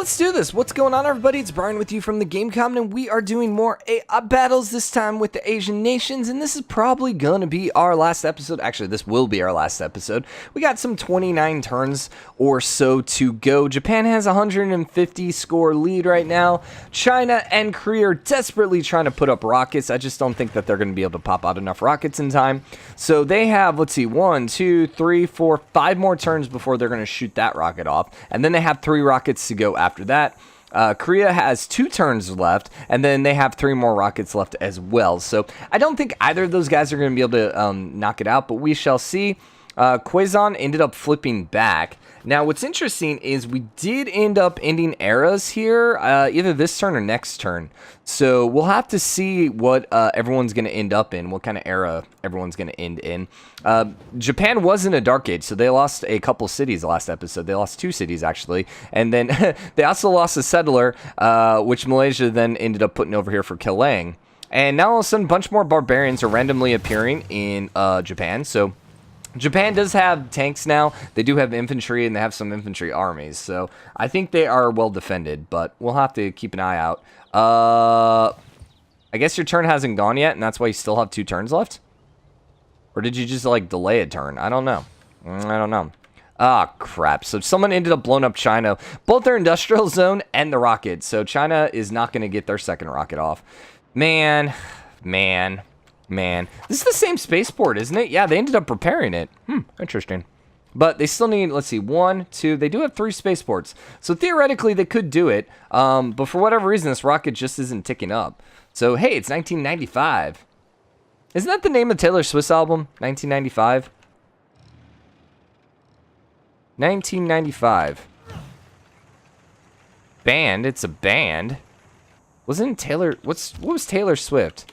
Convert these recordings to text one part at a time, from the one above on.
let's do this. What's going on, everybody? It's Brian with you from TheGameCommon, and we are doing more AI battles, this time with the Asian nations, and this is probably going to be our last episode. Actually, this will be our last episode. We got some 29 turns or so to go. Japan has a 150 score lead right now. China and Korea are desperately trying to put up rockets. I just don't think that they're going to be able to pop out enough rockets in time. So they have, let's see, 1, 2, 3, 4, 5 more turns before they're going to shoot that rocket off, and then they have 3 rockets to go after that. Korea has 2 turns left, and then they have 3 more rockets left as well. So I don't think either of those guys are going to be able to knock it out, but we shall see. Quezon ended up flipping back. Now, what's interesting is we did end up ending eras here, either this turn or next turn. So we'll have to see what everyone's going to end up in, what kind of era everyone's going to end in. Japan was in a dark age, so they lost a couple cities last episode. They lost 2 cities, actually. And then they also lost a settler, which Malaysia then ended up putting over here for Kelang. And now all of a sudden, a bunch more barbarians are randomly appearing in Japan, so Japan does have tanks now. They do have infantry, and they have some infantry armies. So I think they are well defended, but we'll have to keep an eye out. I guess your turn hasn't gone yet, and that's why you still have 2 turns left? Or did you just, like, delay a turn? I don't know. I don't know. Ah, crap. So someone ended up blowing up China, both their industrial zone and the rocket. So China is not going to get their second rocket off. Man. This is the same spaceport, isn't it? Yeah, they ended up repairing it. Interesting. But they still need, let's see, 1, 2, they do have 3 spaceports. So theoretically, they could do it. But for whatever reason, this rocket just isn't ticking up. So, hey, it's 1995. Isn't that the name of Taylor Swift's album? 1995? 1995. Band, it's a band. Wasn't Taylor, what was Taylor Swift?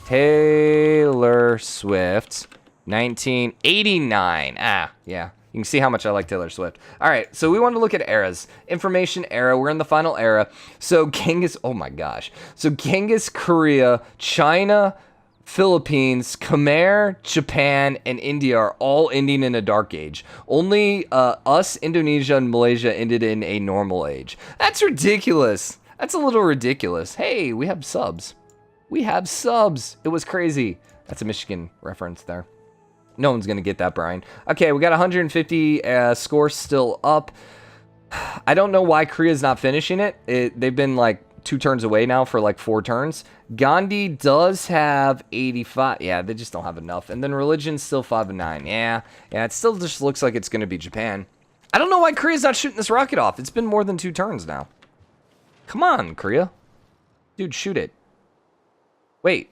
Taylor Swift, 1989. Ah, yeah. You can see how much I like Taylor Swift. All right, so we want to look at eras. Information era. We're in the final era. So Genghis, oh my gosh. So Genghis, Korea, China, Philippines, Khmer, Japan, and India are all ending in a dark age. Only us, Indonesia, and Malaysia ended in a normal age. That's ridiculous. That's a little ridiculous. Hey, we have subs. We have subs. It was crazy. That's a Michigan reference there. No one's going to get that, Brian. Okay, we got 150 scores still up. I don't know why Korea's not finishing it. They've been like 2 turns away now for like 4 turns. Gandhi does have 85. Yeah, they just don't have enough. And then religion's still 5 and 9. Yeah, it still just looks like it's going to be Japan. I don't know why Korea's not shooting this rocket off. It's been more than 2 turns now. Come on, Korea. Dude, shoot it. Wait.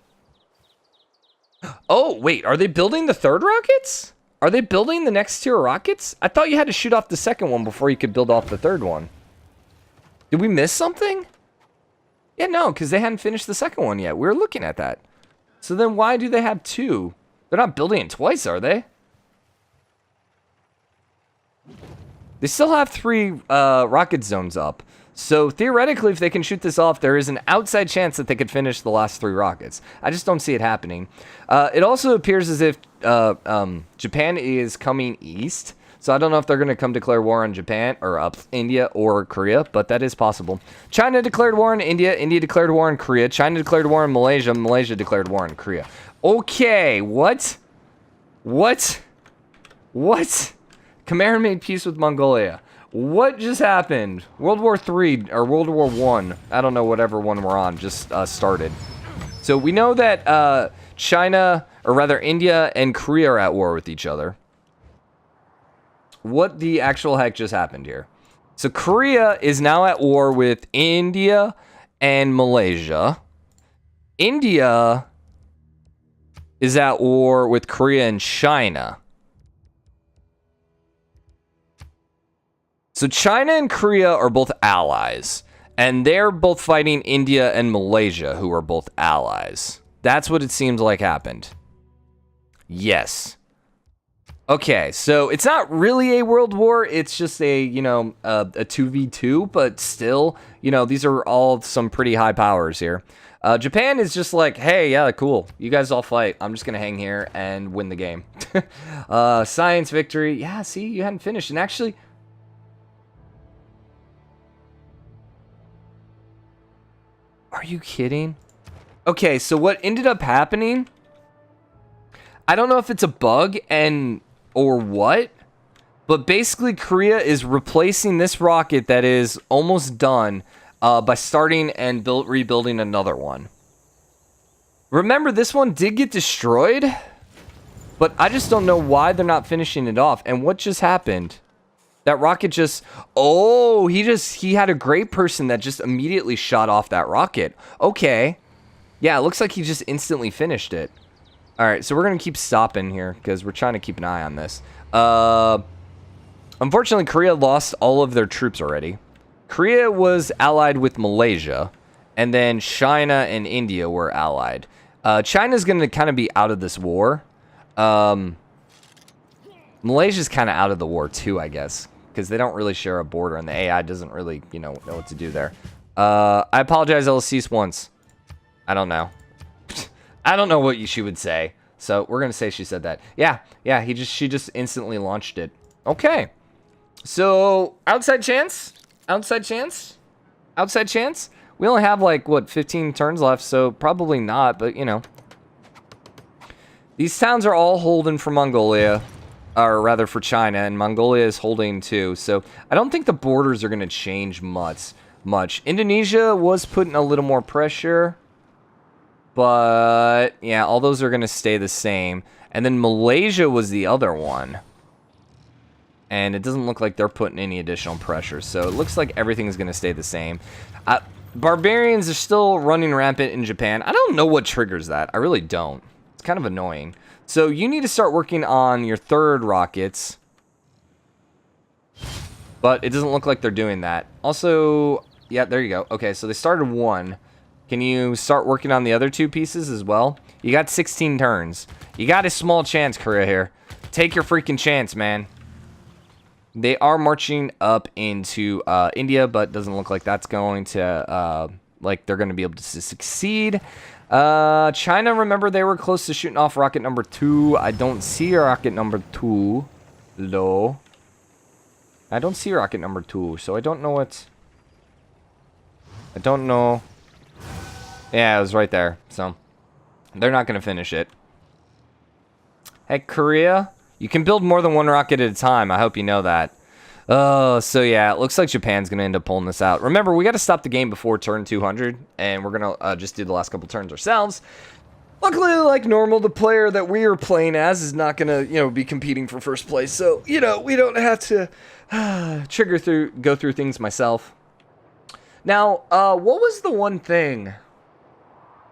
Oh, wait. Are they building the 3rd rockets? Are they building the next tier rockets? I thought you had to shoot off the 2nd one before you could build off the 3rd one. Did we miss something? Yeah, no, because they hadn't finished the 2nd one yet. We were looking at that. So then why do they have 2? They're not building it twice, are they? They still have 3 rocket zones up. So theoretically, if they can shoot this off, there is an outside chance that they could finish the last 3 rockets. I just don't see it happening. It also appears as if Japan is coming east. So I don't know if they're going to come declare war on Japan or India or Korea, but that is possible. China declared war on India. India declared war on Korea. China declared war on Malaysia. Malaysia declared war on Korea. Okay, what? Khmer made peace with Mongolia. What just happened? World War III, or World War I, I don't know, whatever one we're on, just started. So we know that China, or rather India and Korea are at war with each other. What the actual heck just happened here? So Korea is now at war with India and Malaysia. India is at war with Korea and China. So China and Korea are both allies, and they're both fighting India and Malaysia, who are both allies. That's what it seems like happened. Yes. Okay, so it's not really a world war. It's just a, you know, a 2v2, but still, you know, these are all some pretty high powers here. Japan is just like, hey, yeah, cool. You guys all fight. I'm just going to hang here and win the game. Science victory. Yeah, see, you hadn't finished. And actually, Are you kidding? Okay, so what ended up happening, I don't know if it's a bug or what, but basically Korea is replacing this rocket that is almost done by starting and rebuilding another one. Remember, this one did get destroyed, but I just don't know why they're not finishing it off. And what just happened? That rocket just... Oh, he had a great person that just immediately shot off that rocket. Okay. Yeah, it looks like he just instantly finished it. All right, so we're going to keep stopping here because we're trying to keep an eye on this. Unfortunately, Korea lost all of their troops already. Korea was allied with Malaysia, and then China and India were allied. China's going to kind of be out of this war. Malaysia's kind of out of the war too, I guess, because they don't really share a border, and the AI doesn't really, know what to do there. I apologize, LCS once. I don't know. I don't know what she would say, so we're gonna say she said that. Yeah, she just instantly launched it. Okay, so outside chance. We only have like what 15 turns left, so probably not. But these towns are all holding for Mongolia, or rather for China, and Mongolia is holding too. So I don't think the borders are gonna change much. Indonesia was putting a little more pressure. But, yeah, all those are going to stay the same. And then Malaysia was the other one. And it doesn't look like they're putting any additional pressure. So it looks like everything's going to stay the same. Barbarians are still running rampant in Japan. I don't know what triggers that. I really don't. It's kind of annoying. So you need to start working on your third rockets. But it doesn't look like they're doing that. Also, yeah, there you go. Okay, so they started one. Can you start working on the other two pieces as well? You got 16 turns. You got a small chance, Korea, here. Take your freaking chance, man. They are marching up into India, but doesn't look like that's going to, like they're going to be able to succeed. China, remember, they were close to shooting off rocket number 2. I don't see rocket number 2. Low. I don't see rocket number 2, so I don't know what... I don't know... Yeah, it was right there. So, they're not going to finish it. Hey, Korea, you can build more than one rocket at a time. I hope you know that. Oh, so yeah, it looks like Japan's going to end up pulling this out. Remember, we got to stop the game before turn 200, and we're going to just do the last couple turns ourselves. Luckily, like normal, the player that we are playing as is not going to, be competing for first place. So, we don't have to go through things myself. Now, what was the one thing...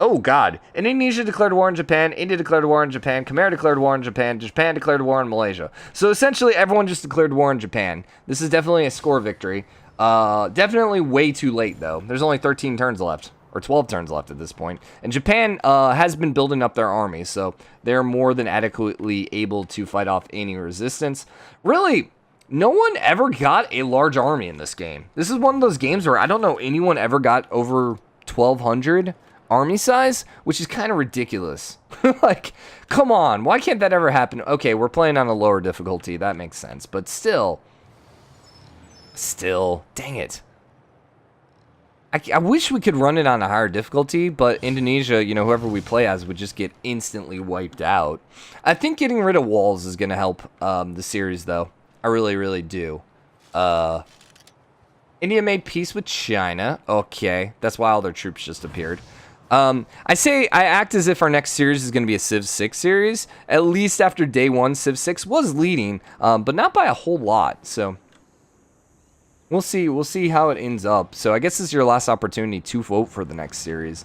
Oh, God. Indonesia declared war on Japan, India declared war on Japan, Khmer declared war on Japan, Japan declared war on Malaysia. So, essentially, everyone just declared war on Japan. This is definitely a score victory. Definitely way too late, though. There's only 13 turns left, or 12 turns left at this point. And Japan has been building up their army, so they're more than adequately able to fight off any resistance. Really, no one ever got a large army in this game. This is one of those games where I don't know anyone ever got over 1,200 army size, which is kind of ridiculous. Like, come on, why can't that ever happen? Okay, we're playing on a lower difficulty, that makes sense, but still, dang it. I wish we could run it on a higher difficulty, but Indonesia, whoever we play as would just get instantly wiped out. I think getting rid of walls is going to help the series, though. I really, really do. India made peace with China. Okay, that's why all their troops just appeared. I act as if our next series is going to be a Civ 6 series. At least after day 1, Civ 6 was leading, but not by a whole lot. So we'll see how it ends up. So I guess this is your last opportunity to vote for the next series.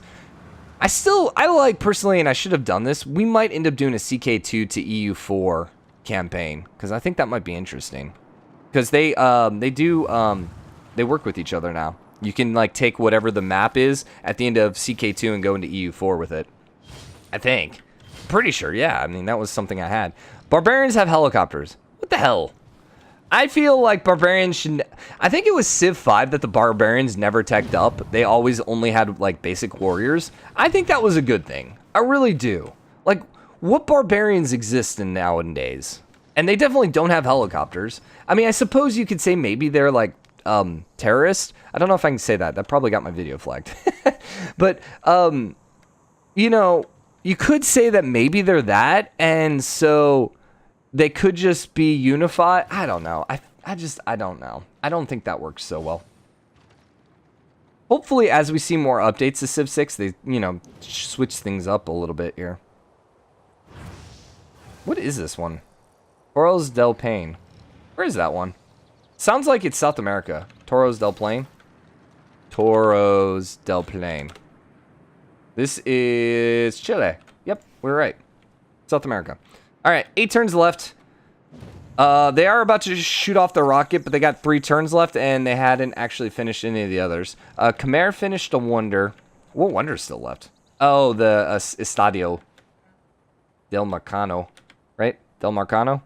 I like personally, and I should have done this. We might end up doing a CK2 to EU4 campaign because I think that might be interesting. Because they work with each other now. You can, like, take whatever the map is at the end of CK2 and go into EU4 with it. I think. Pretty sure, yeah. I mean, that was something I had. Barbarians have helicopters. What the hell? I feel like Barbarians should... I think it was Civ 5 that the Barbarians never teched up. They always only had, like, basic warriors. I think that was a good thing. I really do. Like, what Barbarians exist in nowadays? And they definitely don't have helicopters. I mean, I suppose you could say maybe they're, like, terrorist. I don't know if I can say that. That probably got my video flagged. But, you know, you could say that maybe they're that, and so they could just be unified. I don't know. I don't know. I don't think that works so well. Hopefully, as we see more updates to Civ 6, they, you know, switch things up a little bit here. What is this one? Toros del Paine. Where is that one? Sounds like it's South America. Toros del Plain. Toros del Plain. This is Chile. Yep, we're right. South America. All right, 8 turns left. They are about to shoot off the rocket, but they got 3 turns left, and they hadn't actually finished any of the others. Khmer finished a wonder. What wonder is still left? Oh, the Estadio del Marcano, right? Del Marcano?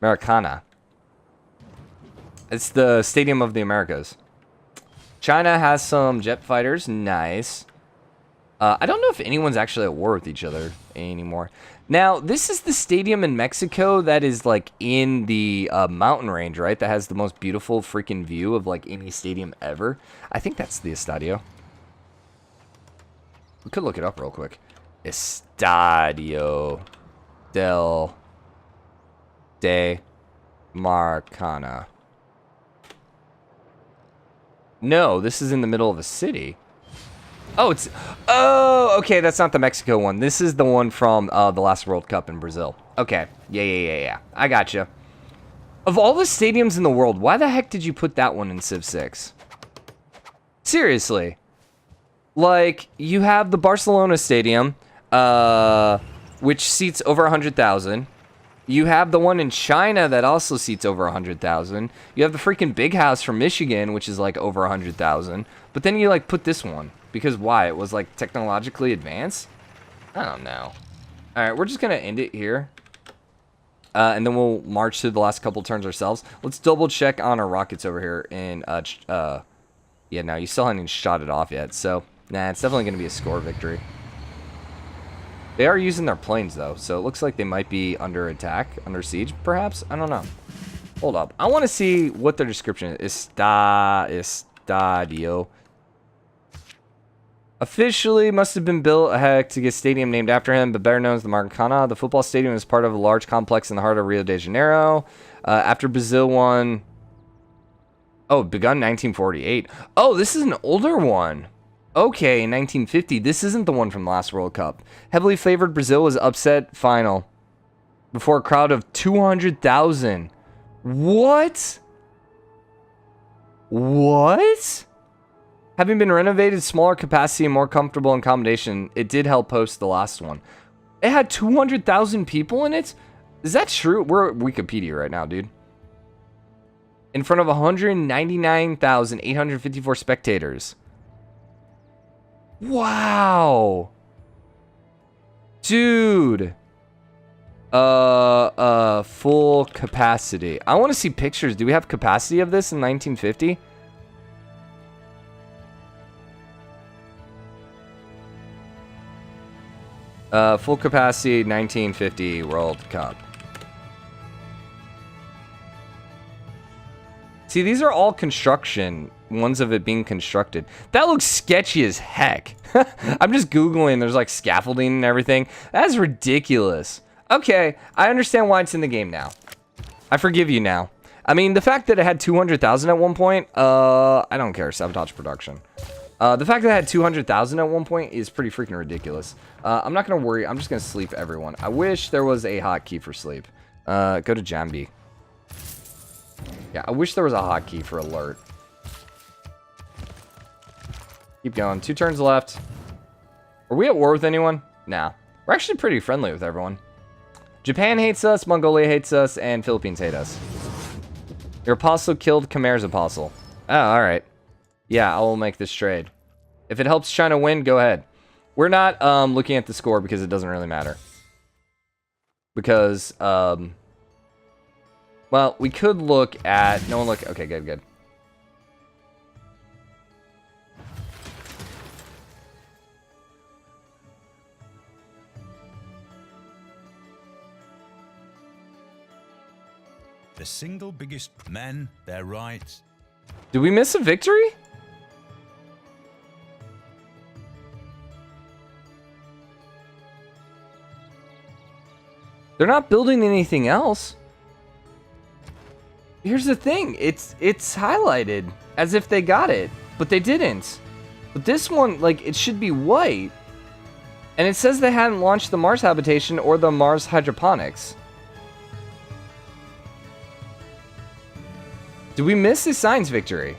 Maracana. It's the Stadium of the Americas. China has some jet fighters. Nice. I don't know if anyone's actually at war with each other anymore. Now, this is the stadium in Mexico that is, like, in the mountain range, right? That has the most beautiful freaking view of, like, any stadium ever. I think that's the Estadio. We could look it up real quick. Estadio del de Marcana. No, this is in the middle of a city. Oh, okay, that's not the Mexico one. This is the one from the last World Cup in Brazil. Okay, yeah. I gotcha. Of all the stadiums in the world, why the heck did you put that one in Civ 6? Seriously. Like, you have the Barcelona Stadium, which seats over 100,000. You have the one in China that also seats over 100,000. You have the freaking Big House from Michigan, which is like over 100,000. But then you like put this one. Because why? It was like technologically advanced? I don't know. Alright, we're just going to end it here. And then we'll march through the last couple turns ourselves. Let's double check on our rockets over here. And, yeah, no, you still haven't even shot it off yet. So, nah, it's definitely going to be a score victory. They are using their planes, though. So it looks like they might be under attack, under siege, perhaps? I don't know. Hold up. I want to see what their description is. Estadio. Officially must have been built to get a stadium named after him, but better known as the Maracana. The football stadium is part of a large complex in the heart of Rio de Janeiro. After Brazil won... Oh, begun 1948. Oh, this is an older one. Okay, 1950. This isn't the one from the last World Cup. Heavily favored Brazil was upset final before a crowd of 200,000. What? What? Having been renovated, smaller capacity, and more comfortable accommodation, it did help host the last one. It had 200,000 people in it? Is that true? We're at Wikipedia right now, dude. In front of 199,854 spectators. Wow. Dude. Full capacity. I want to see pictures. Do we have capacity of this in 1950? Full capacity 1950 World Cup. See, these are all construction, ones of it being constructed. That looks sketchy as heck. I'm just Googling, there's like scaffolding and everything. That's ridiculous. Okay, I understand why it's in the game now. I forgive you now. I mean, the fact that it had 200,000 at one point, I don't care, sabotage production. The fact that it had 200,000 at one point is pretty freaking ridiculous. I'm not going to worry, I'm just going to sleep everyone. I wish there was a hotkey for sleep. Go to Jambi. Yeah, I wish there was a hotkey for alert. Keep going. 2 turns left. Are we at war with anyone? Nah. We're actually pretty friendly with everyone. Japan hates us, Mongolia hates us, and Philippines hate us. Your apostle killed Khmer's apostle. Oh, alright. Yeah, I will make this trade. If it helps China win, go ahead. We're not looking at the score because it doesn't really matter. Because, well, we could look at... No one look... Okay, good. The single biggest men, they're right. Did we miss a victory? They're not building anything else. Here's the thing. It's highlighted as if they got it, but they didn't. But this one, like, it should be white. And it says they hadn't launched the Mars habitation or the Mars hydroponics. Did we miss the science victory?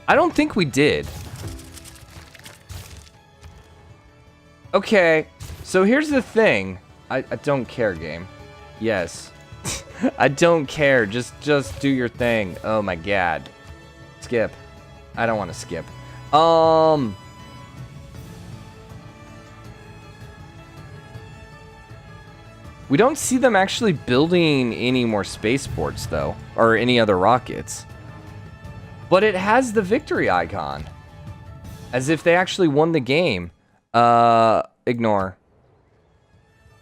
I don't think we did. Okay, so here's the thing. I don't care, game. Yes. I don't care. Just do your thing. Oh my god. Skip. I don't want to skip. We don't see them actually building any more spaceports, though, or any other rockets. But it has the victory icon, as if they actually won the game. Ignore.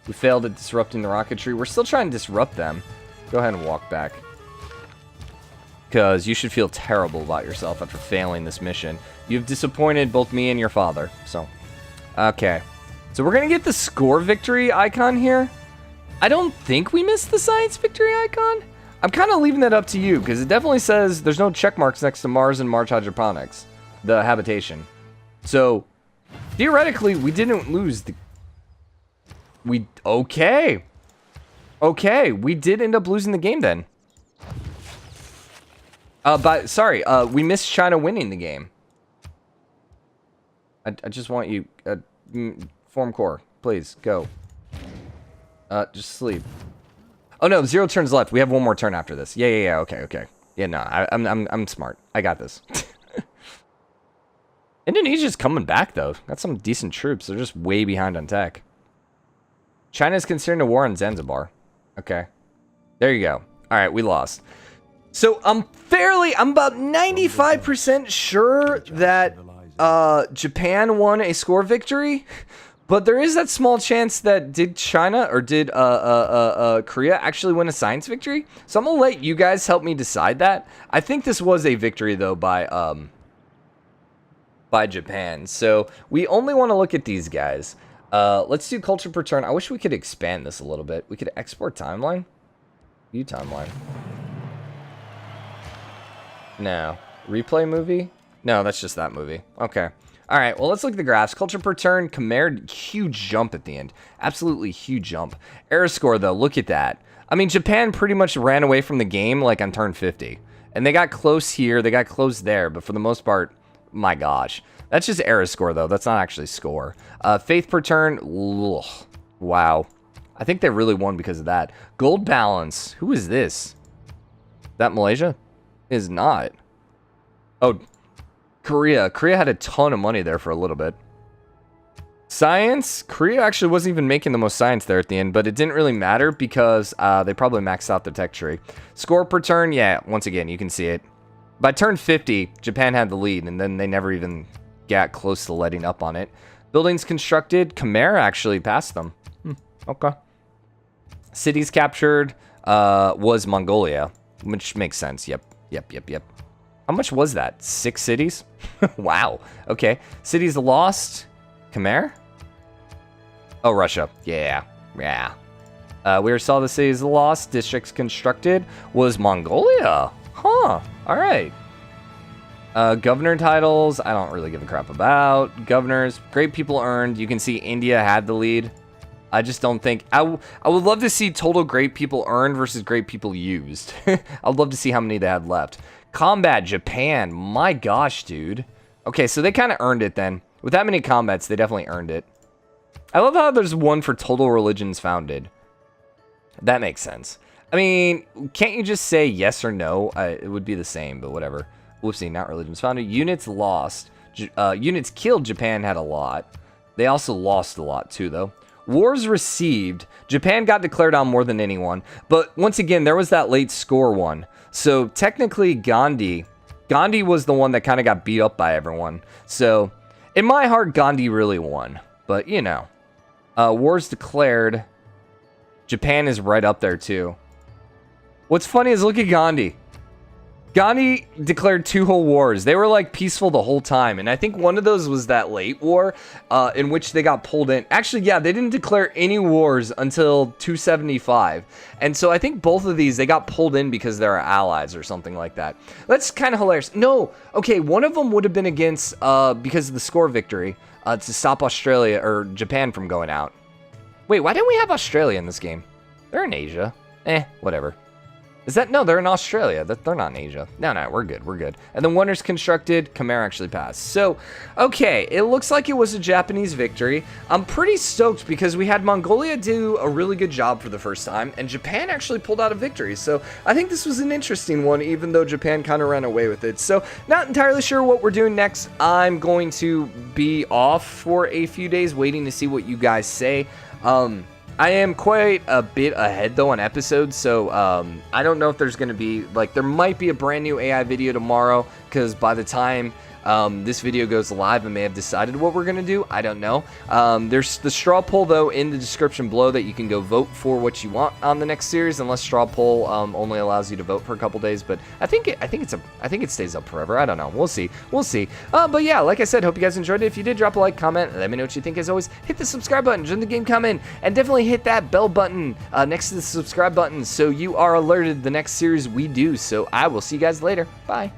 We failed at disrupting the rocketry. We're still trying to disrupt them. Go ahead and walk back. Because you should feel terrible about yourself after failing this mission. You've disappointed both me and your father. So, okay. So we're going to get the score victory icon here. I don't think we missed the science victory icon. I'm kind of leaving that up to you, because it definitely says there's no check marks next to Mars and Mars hydroponics, the habitation. So, theoretically, we didn't lose the... Okay. Okay, we did end up losing the game then. Sorry, we missed China winning the game. I just want you... form core, please, go. Just sleep. Oh no, 0 turns left. We have one more turn after this. Yeah. Okay. Yeah, no, I'm smart. I got this. Indonesia's coming back though. Got some decent troops. They're just way behind on tech. China's considering a war on Zanzibar. Okay. There you go. All right, we lost. So I'm about 95% sure that Japan won a score victory. But there is that small chance that did China or did Korea actually win a science victory? So I'm gonna let you guys help me decide that. I think this was a victory though by Japan. So we only want to look at these guys. Let's do culture per turn. I wish we could expand this a little bit. We could export timeline. View timeline. No. Replay movie? No, that's just that movie. Okay. All right, well, let's look at the graphs. Culture per turn, Khmer, huge jump at the end. Absolutely huge jump. Error score, though, look at that. I mean, Japan pretty much ran away from the game, like, on turn 50. And they got close here, they got close there, but for the most part, my gosh. That's just error score, though. That's not actually score. Faith per turn, ugh, wow. I think they really won because of that. Gold balance, who is this? That Malaysia? Is not. Oh, Korea. Korea had a ton of money there for a little bit. Science. Korea actually wasn't even making the most science there at the end, but it didn't really matter because they probably maxed out their tech tree. Score per turn. Yeah, once again, you can see it. By turn 50, Japan had the lead, and then they never even got close to letting up on it. Buildings constructed. Khmer actually passed them. Okay. Cities captured was Mongolia, which makes sense. Yep. How much was that? 6 cities? Wow. Okay. Cities lost. Khmer? Oh, Russia. Yeah. We already saw the cities lost. Districts constructed was Mongolia. Huh. All right. Governor titles, I don't really give a crap about. Governors, great people earned. You can see India had the lead. I just don't think... I would love to see total great people earned versus great people used. I'd love to see how many they had left. Combat, Japan. My gosh, dude. Okay, so they kind of earned it then. With that many combats, they definitely earned it. I love how there's one for total religions founded. That makes sense. I mean, can't you just say yes or no? It would be the same, but whatever. Whoopsie, not religions founded. Units lost. Units killed, Japan had a lot. They also lost a lot too, though. Wars received. Japan got declared on more than anyone. But once again, there was that late score one. So technically, Gandhi was the one that kind of got beat up by everyone. So in my heart, Gandhi really won. But, you know. Wars declared. Japan is right up there too. What's funny is look at Gandhi. Gandhi declared 2 whole wars. They were like peaceful the whole time. And I think one of those was that late war in which they got pulled in. Actually, yeah, they didn't declare any wars until 275. And so I think both of these, they got pulled in because they're allies or something like that. That's kind of hilarious. No, okay, one of them would have been against, because of the score victory, to stop Australia or Japan from going out. Wait, why didn't we have Australia in this game? They're in Asia. Whatever. Is that? No, they're in Australia. They're not in Asia. No, we're good. We're good. And then Wonders constructed. Khmer actually passed. So, okay, it looks like it was a Japanese victory. I'm pretty stoked because we had Mongolia do a really good job for the first time, and Japan actually pulled out a victory. So, I think this was an interesting one, even though Japan kind of ran away with it. So, not entirely sure what we're doing next. I'm going to be off for a few days, waiting to see what you guys say. I am quite a bit ahead, though, on episodes, so I don't know if there's going to be, like, there might be a brand new AI video tomorrow, because by the time this video goes live, I may have decided what we're going to do. I don't know. There's the straw poll, though, in the description below that you can go vote for what you want on the next series, unless straw poll only allows you to vote for a couple days. But I think it stays up forever. I don't know. We'll see. We'll see. But yeah, like I said, hope you guys enjoyed it. If you did, drop a like, comment, let me know what you think. As always, hit the subscribe button, join the game comment, and definitely hit that bell button next to the subscribe button so you are alerted the next series we do. So I will see you guys later. Bye.